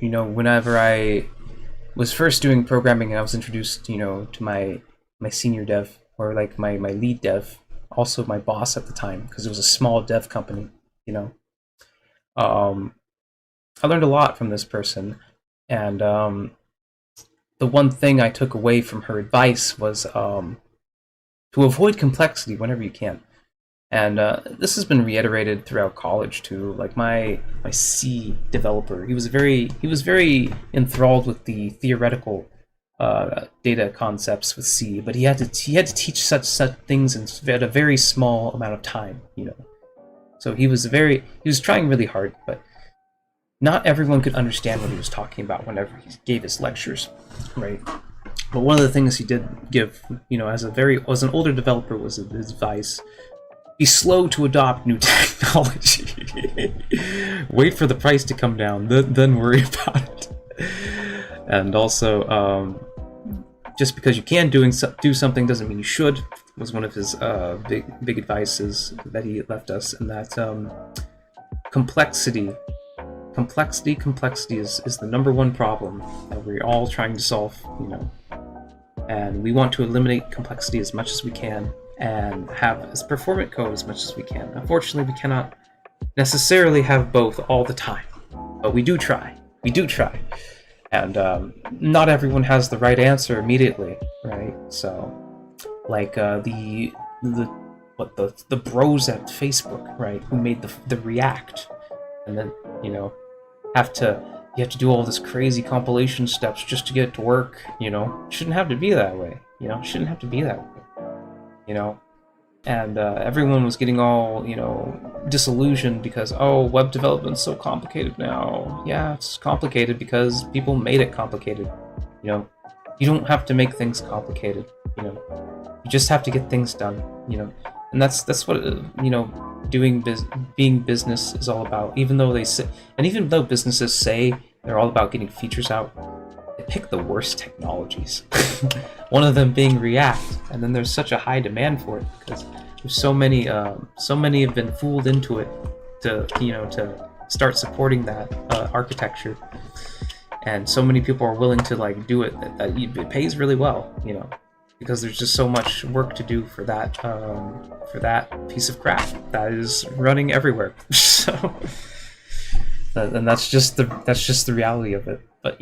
whenever I was first doing programming, I was introduced, to my senior dev, or like my lead dev, also my boss at the time, because it was a small dev company. You know, um, I learned a lot from this person, and the one thing I took away from her advice was to avoid complexity whenever you can. And this has been reiterated throughout college too. Like my C developer, he was very enthralled with the theoretical data concepts with C, but he had to teach such things in at a very small amount of time. So he was trying really hard, but not everyone could understand what he was talking about whenever he gave his lectures, right? But one of the things he did give, as an older developer, was his advice: be slow to adopt new technology. Wait for the price to come down, then worry about it. And also, just because you can do something doesn't mean you should, was one of his big advices that he left us. And that complexity is the number one problem that we're all trying to solve. And we want to eliminate complexity as much as we can and have as performant code as much as we can. Unfortunately, we cannot necessarily have both all the time, but we do try. And not everyone has the right answer immediately, right? So, like the bros at Facebook, right, who made the React, and then you have to do all this crazy compilation steps just to get it to work. Shouldn't have to be that way. Shouldn't have to be that way. And everyone was getting all, disillusioned because, web development's so complicated now. Yeah, it's complicated because people made it complicated. You don't have to make things complicated. You just have to get things done. And that's what being business is all about. Even though businesses say they're all about getting features out, they pick the worst technologies. One of them being React, and then there's such a high demand for it because there's so many have been fooled into it to start supporting that architecture, and so many people are willing to do it that it pays really well, because there's just so much work to do for that piece of crap that is running everywhere. So, and that's just the reality of it. But